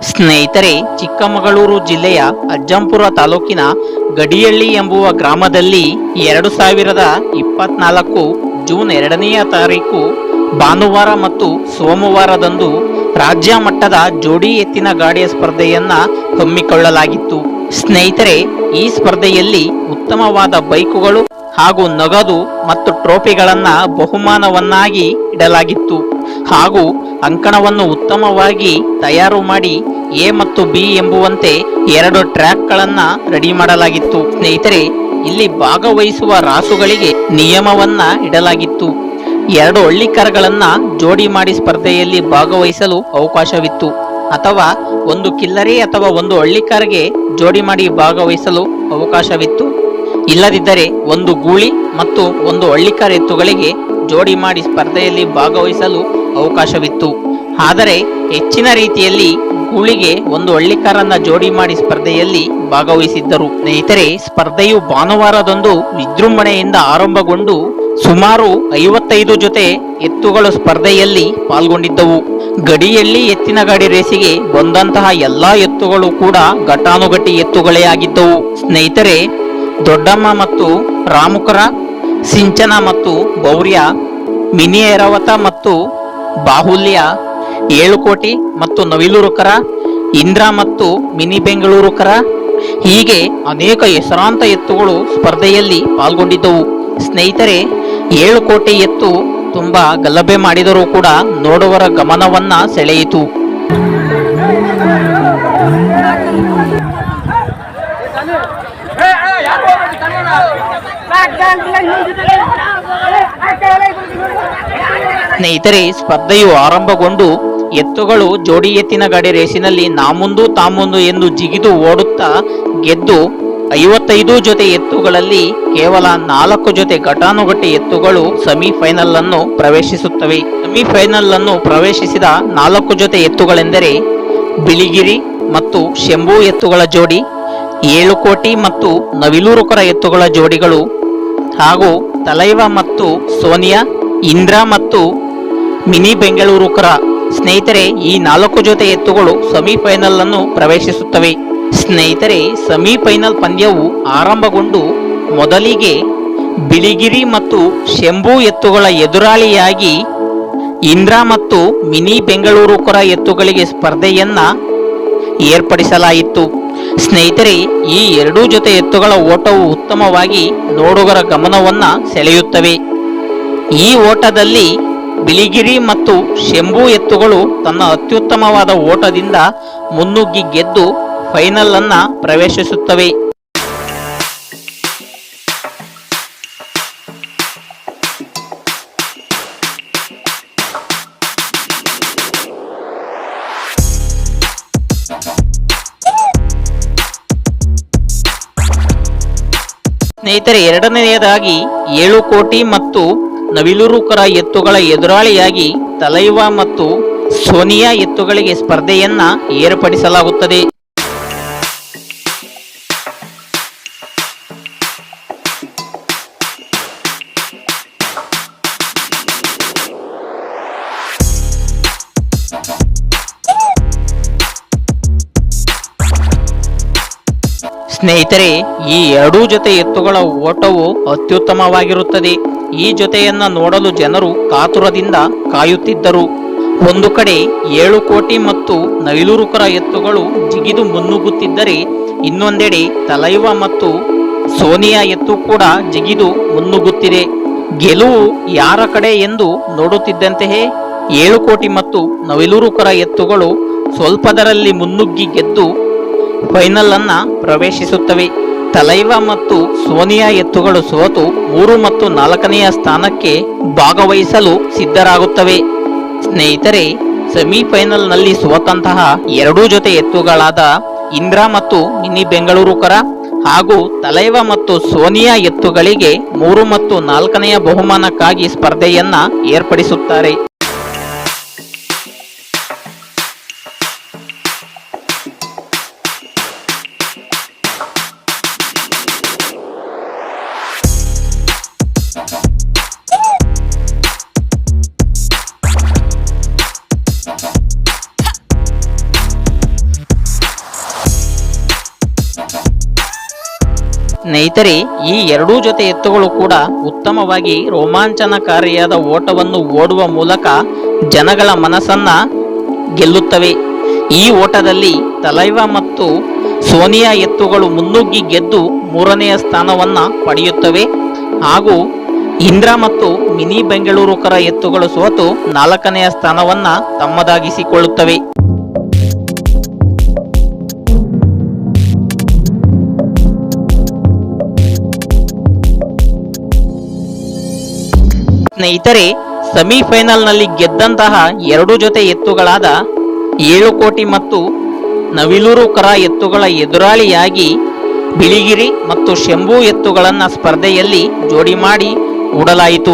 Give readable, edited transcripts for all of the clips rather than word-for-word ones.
ಸ್ನೇಹಿತರೆ, ಚಿಕ್ಕಮಗಳೂರು ಜಿಲ್ಲೆಯ ಅಜ್ಜಂಪುರ ತಾಲೂಕಿನ ಗಡಿಯಳ್ಳಿ ಎಂಬುವ ಗ್ರಾಮದಲ್ಲಿ 2024 ಜೂನ್ 2ನೆಯ ತಾರೀಕು ಭಾನುವಾರ ಮತ್ತು ಸೋಮವಾರದಂದು ರಾಜ್ಯ ಮಟ್ಟದ ಜೋಡಿ ಎತ್ತಿನ ಗಾಡಿಯ ಸ್ಪರ್ಧೆಯನ್ನ ಹಮ್ಮಿಕೊಳ್ಳಲಾಗಿತ್ತು. ಸ್ನೇಹಿತರೆ, ಈ ಸ್ಪರ್ಧೆಯಲ್ಲಿ ಉತ್ತಮವಾದ ಬೈಕುಗಳು ಹಾಗೂ ನಗದು ಮತ್ತು ಟ್ರೋಫಿಗಳನ್ನ ಬಹುಮಾನವನ್ನಾಗಿ ಇಡಲಾಗಿತ್ತು. ಹಾಗೂ ಅಂಕಣವನ್ನು ಉತ್ತಮವಾಗಿ ತಯಾರು ಮಾಡಿ ಎ ಮತ್ತು ಬಿ ಎಂಬುವಂತೆ 2 ಟ್ರ್ಯಾಕ್ಗಳನ್ನ ರೆಡಿ ಮಾಡಲಾಗಿತ್ತು. ಸ್ನೇಹಿತರೆ, ಇಲ್ಲಿ ಭಾಗವಹಿಸುವ ರಾಸುಗಳಿಗೆ ನಿಯಮವನ್ನ ಇಡಲಾಗಿತ್ತು. 2 ಹಳ್ಳಿಕರಗಳನ್ನ ಜೋಡಿ ಮಾಡಿ ಸ್ಪರ್ಧೆಯಲ್ಲಿ ಭಾಗವಹಿಸಲು ಅವಕಾಶವಿತ್ತು. ಅಥವಾ ಒಂದು ಕಿಲ್ಲರಿ ಅಥವಾ ಒಂದು ಹಳ್ಳಿಕರಿಗೆ ಜೋಡಿ ಮಾಡಿ ಭಾಗವಹಿಸಲು ಅವಕಾಶವಿತ್ತು. ಇಲ್ಲದಿದ್ದರೆ ಒಂದು ಗೂಳಿ ಮತ್ತು ಒಂದು ಹಳ್ಳಿಕರ ಎತ್ತುಗಳಿಗೆ ಜೋಡಿ ಮಾಡಿ ಸ್ಪರ್ಧೆಯಲ್ಲಿ ಭಾಗವಹಿಸಲು ಅವಕಾಶವಿತ್ತು. ಆದರೆ ಹೆಚ್ಚಿನ ರೀತಿಯಲ್ಲಿ ಗೂಳಿಗೆ ಒಂದು ಹಳ್ಳಿಕಾರನ್ನ ಜೋಡಿ ಮಾಡಿ ಸ್ಪರ್ಧೆಯಲ್ಲಿ ಭಾಗವಹಿಸಿದ್ದರು. ಸ್ನೇಹಿತರೆ, ಸ್ಪರ್ಧೆಯು ಭಾನುವಾರದಂದು ವಿಜೃಂಭಣೆಯಿಂದ ಆರಂಭಗೊಂಡು ಸುಮಾರು 55 ಜೊತೆ ಎತ್ತುಗಳು ಸ್ಪರ್ಧೆಯಲ್ಲಿ ಪಾಲ್ಗೊಂಡಿದ್ದವು. ಗಡಿಯಲ್ಲಿ ಎತ್ತಿನ ಗಾಡಿ ರೇಸಿಗೆ ಬಂದಂತಹ ಎಲ್ಲಾ ಎತ್ತುಗಳು ಕೂಡ ಘಟಾನುಘಟಿ ಎತ್ತುಗಳೇ ಆಗಿದ್ದವು. ಸ್ನೇಹಿತರೆ, ದೊಡ್ಡಮ್ಮ ಮತ್ತು ರಾಮುಕರ, ಸಿಂಚನ ಮತ್ತು ಬೌರ್ಯ, ಮಿನಿ ಐರಾವತ ಮತ್ತು ಬಾಹುಲ್ಯ, 7 ಕೋಟಿ ಮತ್ತು ನವಿಲುರುಕರ, ಇಂದ್ರ ಮತ್ತು ಮಿನಿ ಬೆಂಗಳೂರುಕರ, ಹೀಗೆ ಅನೇಕ ಹೆಸರಾಂತ ಎತ್ತುಗಳು ಸ್ಪರ್ಧೆಯಲ್ಲಿ ಪಾಲ್ಗೊಂಡಿದ್ದವು. ಸ್ನೇಹಿತರೆ, 7 ಕೋಟಿ ಎತ್ತು ತುಂಬಾ ಗಲಭೆ ಮಾಡಿದರೂ ಕೂಡ ನೋಡುವರ ಗಮನವನ್ನ ಸೆಳೆಯಿತು. ಸ್ನೇಹಿತರೆ, ಸ್ಪರ್ಧೆಯು ಆರಂಭಗೊಂಡು ಎತ್ತುಗಳು ಜೋಡಿ ಎತ್ತಿನ ಗಾಡಿ ರೇಸಿನಲ್ಲಿ ನಾಮುಂದು ತಾಮುಂದು ಎಂದು ಜಿಗಿದು ಓಡುತ್ತಾ ಗೆದ್ದು 55 ಜೊತೆ ಎತ್ತುಗಳಲ್ಲಿ ಕೇವಲ 4 ಜೊತೆ ಘಟಾನುಘಟಿ ಎತ್ತುಗಳು ಸೆಮಿಫೈನಲ್ ಅನ್ನು ಪ್ರವೇಶಿಸುತ್ತವೆ. ಸೆಮಿಫೈನಲ್ ಅನ್ನು ಪ್ರವೇಶಿಸಿದ 4 ಜೊತೆ ಎತ್ತುಗಳೆಂದರೆ ಬಿಳಿಗಿರಿ ಮತ್ತು ಶಂಭು ಎತ್ತುಗಳ ಜೋಡಿ, 7 ಕೋಟಿ ಮತ್ತು ನವಿಲುರುಕರ ಎತ್ತುಗಳ ಜೋಡಿಗಳು, ಹಾಗೂ ತಲೈವ ಮತ್ತು ಸೋನಿಯಾ, ಇಂದ್ರ ಮತ್ತು ಮಿನಿ ಬೆಂಗಳೂರುಕರ. ಸ್ನೇಹಿತರೆ, ಈ 4 ಜೊತೆ ಎತ್ತುಗಳು ಸೆಮಿಫೈನಲ್ ಅನ್ನು ಪ್ರವೇಶಿಸುತ್ತವೆ. ಸ್ನೇಹಿತರೆ, ಸೆಮಿಫೈನಲ್ ಪಂದ್ಯವು ಆರಂಭಗೊಂಡು ಮೊದಲಿಗೆ ಬಿಳಿಗಿರಿ ಮತ್ತು ಶಂಭು ಎತ್ತುಗಳ ಎದುರಾಳಿಯಾಗಿ ಇಂದ್ರ ಮತ್ತು ಮಿನಿ ಬೆಂಗಳೂರುಕರ ಎತ್ತುಗಳಿಗೆ ಸ್ಪರ್ಧೆಯನ್ನ ಏರ್ಪಡಿಸಲಾಯಿತು. ಸ್ನೇಹಿತರೆ, ಈ 2 ಜೊತೆ ಎತ್ತುಗಳ ಓಟವು ಉತ್ತಮವಾಗಿ ನೋಡುಗರ ಗಮನವನ್ನ ಸೆಳೆಯುತ್ತವೆ. ಈ ಓಟದಲ್ಲಿ ಬಿಳಿಗಿರಿ ಮತ್ತು ಶಂಭು ಎತ್ತುಗಳು ತನ್ನ ಅತ್ಯುತ್ತಮವಾದ ಓಟದಿಂದ ಮುನ್ನುಗ್ಗಿ ಗೆದ್ದು ಫೈನಲ್ ಅನ್ನ ಪ್ರವೇಶಿಸುತ್ತವೆ. ಸ್ನೇಹಿತರೆ, ಎರಡನೆಯದಾಗಿ 7 ಕೋಟಿ ಮತ್ತು ನವಿಲುರುಕರ ಎತ್ತುಗಳ ಎದುರಾಳಿಯಾಗಿ ತಲೈವ ಮತ್ತು ಸೋನಿಯಾ ಎತ್ತುಗಳಿಗೆ ಸ್ಪರ್ಧೆಯನ್ನ ಏರ್ಪಡಿಸಲಾಗುತ್ತದೆ. ಸ್ನೇಹಿತರೆ, ಈ 2 ಜೊತೆ ಎತ್ತುಗಳ ಓಟವು ಅತ್ಯುತ್ತಮವಾಗಿರುತ್ತದೆ. ಈ ಜೊತೆಯನ್ನ ನೋಡಲು ಜನರು ಕಾತುರದಿಂದ ಕಾಯುತ್ತಿದ್ದರು. ಒಂದು ಕಡೆ 7 ಕೋಟಿ ಮತ್ತು ನವಿಲುರುಕರ ಎತ್ತುಗಳು ಜಿಗಿದು ಮುನ್ನುಗ್ಗುತ್ತಿದ್ದರೆ, ಇನ್ನೊಂದೆಡೆ ತಲೈವ ಮತ್ತು ಸೋನಿಯಾ ಎತ್ತು ಕೂಡ ಜಿಗಿದು ಮುನ್ನುಗ್ಗುತ್ತಿದೆ. ಗೆಲುವು ಯಾರ ಕಡೆ ಎಂದು ನೋಡುತ್ತಿದ್ದಂತೆಯೇ 7 ಕೋಟಿ ಮತ್ತು ನವಿಲುರುಕರ ಎತ್ತುಗಳು ಸ್ವಲ್ಪದರಲ್ಲಿ ಮುನ್ನುಗ್ಗಿ ಗೆದ್ದು ಫೈನಲ್ ಅನ್ನ ಪ್ರವೇಶಿಸುತ್ತವೆ. ತಲೈವ ಮತ್ತು ಸೋನಿಯಾ ಎತ್ತುಗಳು ಸೋತು 3 ಮತ್ತು 4ನೆಯ ಸ್ಥಾನಕ್ಕೆ ಭಾಗವಹಿಸಲು ಸಿದ್ಧರಾಗುತ್ತವೆ. ಸ್ನೇಹಿತರೆ, ಸೆಮಿಫೈನಲ್ ನಲ್ಲಿ ಸೋತಂತಹ 2 ಜೊತೆ ಎತ್ತುಗಳಾದ ಇಂದ್ರ ಮತ್ತು ಮಿನಿ ಬೆಂಗಳೂರುಕರ ಹಾಗೂ ತಲೈವ ಮತ್ತು ಸೋನಿಯಾ ಎತ್ತುಗಳಿಗೆ 3 ಮತ್ತು 4ನೆಯ ಬಹುಮಾನಕ್ಕಾಗಿ ಸ್ಪರ್ಧೆಯನ್ನ ಏರ್ಪಡಿಸುತ್ತಾರೆ. ಸ್ನೇಹಿತರೆ, ಈ ಎರಡೂ ಜೊತೆ ಎತ್ತುಗಳು ಕೂಡ ಉತ್ತಮವಾಗಿ ರೋಮಾಂಚನಕಾರಿಯಾದ ಓಟವನ್ನು ಓಡುವ ಮೂಲಕ ಜನಗಳ ಮನಸ್ಸನ್ನ ಗೆಲ್ಲುತ್ತವೆ. ಈ ಓಟದಲ್ಲಿ ತಲೈವ ಮತ್ತು ಸೋನಿಯಾ ಎತ್ತುಗಳು ಮುನ್ನುಗ್ಗಿ ಗೆದ್ದು 3ನೆಯ ಸ್ಥಾನವನ್ನ ಪಡೆಯುತ್ತವೆ. ಹಾಗೂ ಇಂದ್ರ ಮತ್ತು ಮಿನಿ ಬೆಂಗಳೂರುಕರ ಎತ್ತುಗಳು ಸೋತು 4ನೆಯ ಸ್ಥಾನವನ್ನ ತಮ್ಮದಾಗಿಸಿಕೊಳ್ಳುತ್ತವೆ. ಸ್ನೇಹಿತರೆ, ಸೆಮಿಫೈನಲ್ನಲ್ಲಿ ಗೆದ್ದಂತಹ ಎರಡು ಜೊತೆ ಎತ್ತುಗಳಾದ 7 ಕೋಟಿ ಮತ್ತು ನವಿಲೂರುಕರ ಎತ್ತುಗಳ ಎದುರಾಳಿಯಾಗಿ ಬಿಳಿಗಿರಿ ಮತ್ತು ಶಂಭು ಎತ್ತುಗಳನ್ನ ಸ್ಪರ್ಧೆಯಲ್ಲಿ ಜೋಡಿ ಮಾಡಿ ಹೂಡಲಾಯಿತು.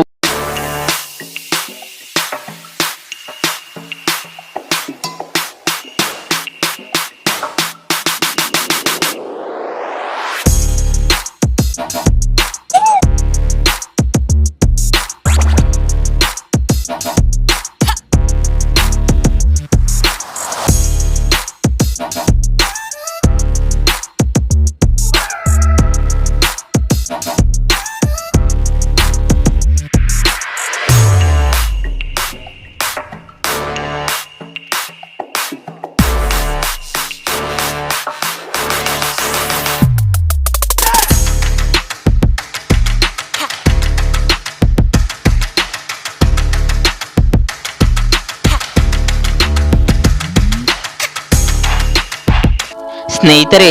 ಸ್ನೇಹಿತರೆ,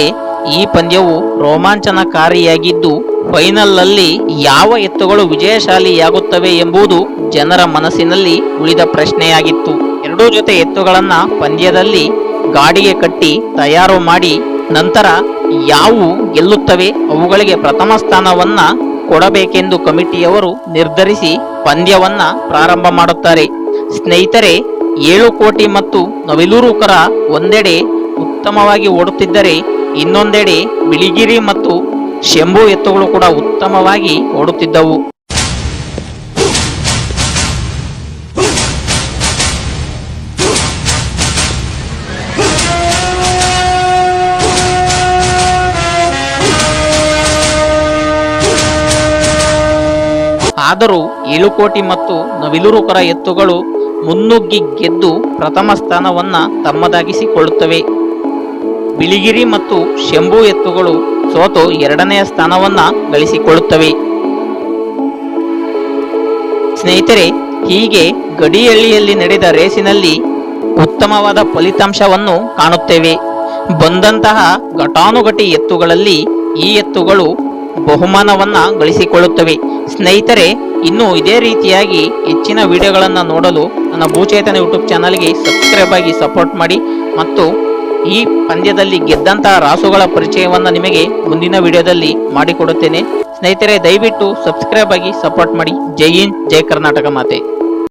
ಈ ಪಂದ್ಯವು ರೋಮಾಂಚನಕಾರಿಯಾಗಿದ್ದು ಫೈನಲ್ನಲ್ಲಿ ಯಾವ ಎತ್ತುಗಳು ವಿಜಯಶಾಲಿಯಾಗುತ್ತವೆ ಎಂಬುದು ಜನರ ಮನಸ್ಸಿನಲ್ಲಿ ಉಳಿದ ಪ್ರಶ್ನೆಯಾಗಿತ್ತು. ಎರಡೂ ಜೊತೆ ಎತ್ತುಗಳನ್ನ ಪಂದ್ಯದಲ್ಲಿ ಗಾಡಿಗೆ ಕಟ್ಟಿ ತಯಾರು ಮಾಡಿ ನಂತರ ಯಾವು ಗೆಲ್ಲುತ್ತವೆ ಅವುಗಳಿಗೆ ಪ್ರಥಮ ಸ್ಥಾನವನ್ನ ಕೊಡಬೇಕೆಂದು ಕಮಿಟಿಯವರು ನಿರ್ಧರಿಸಿ ಪಂದ್ಯವನ್ನ ಪ್ರಾರಂಭ ಮಾಡುತ್ತಾರೆ. ಸ್ನೇಹಿತರೆ, 7 ಕೋಟಿ ಮತ್ತು ನವಿಲೂರುಕರ ಒಂದೆಡೆ ಉತ್ತಮವಾಗಿ ಓಡುತ್ತಿದ್ದರೆ ಇನ್ನೊಂದೆಡೆ ಬಿಳಿಗಿರಿ ಮತ್ತು ಶಂಭು ಎತ್ತುಗಳು ಕೂಡ ಉತ್ತಮವಾಗಿ ಓಡುತ್ತಿದ್ದವು. ಆದರೂ 7 ಕೋಟಿ ಮತ್ತು ನವಿಲೂರುಕರ ಎತ್ತುಗಳು ಮುನ್ನುಗ್ಗಿ ಗೆದ್ದು ಪ್ರಥಮ ಸ್ಥಾನವನ್ನ ತಮ್ಮದಾಗಿಸಿಕೊಳ್ಳುತ್ತವೆ. ಬಿಳಿಗಿರಿ ಮತ್ತು ಶಂಭು ಎತ್ತುಗಳು ಸೋತು 2ನೆಯ ಸ್ಥಾನವನ್ನ ಗಳಿಸಿಕೊಳ್ಳುತ್ತವೆ. ಸ್ನೇಹಿತರೆ, ಹೀಗೆ ಗಡಿಹಳ್ಳಿಯಲ್ಲಿ ನಡೆದ ರೇಸಿನಲ್ಲಿ ಉತ್ತಮವಾದ ಫಲಿತಾಂಶವನ್ನು ಕಾಣುತ್ತೇವೆ. ಬಂದಂತಹ ಘಟಾನುಘಟಿ ಎತ್ತುಗಳಲ್ಲಿ ಈ ಎತ್ತುಗಳು ಬಹುಮಾನವನ್ನ ಗಳಿಸಿಕೊಳ್ಳುತ್ತವೆ. ಸ್ನೇಹಿತರೆ, ಇನ್ನು ಇದೇ ರೀತಿಯಾಗಿ ಹೆಚ್ಚಿನ ವಿಡಿಯೋಗಳನ್ನು ನೋಡಲು ನನ್ನ ಭೂಚೇತನ ಯೂಟ್ಯೂಬ್ ಚಾನಲ್ಗೆ ಸಬ್ಸ್ಕ್ರೈಬ್ ಆಗಿ ಸಪೋರ್ಟ್ ಮಾಡಿ ಮತ್ತು ಈ ಪಂದ್ಯದಲ್ಲಿ ಗೆದ್ದಂತಹ ರಾಸುಗಳ ಪರಿಚಯವನ್ನು ನಿಮಗೆ ಮುಂದಿನ ವಿಡಿಯೋದಲ್ಲಿ ಮಾಡಿಕೊಡುತ್ತೇನೆ. ಸ್ನೇಹಿತರೆ, ದಯವಿಟ್ಟು ಸಬ್ಸ್ಕ್ರೈಬ್ ಆಗಿ ಸಪೋರ್ಟ್ ಮಾಡಿ. ಜೈ ಹಿಂದ್, ಜೈ ಕರ್ನಾಟಕ ಮಾತೆ.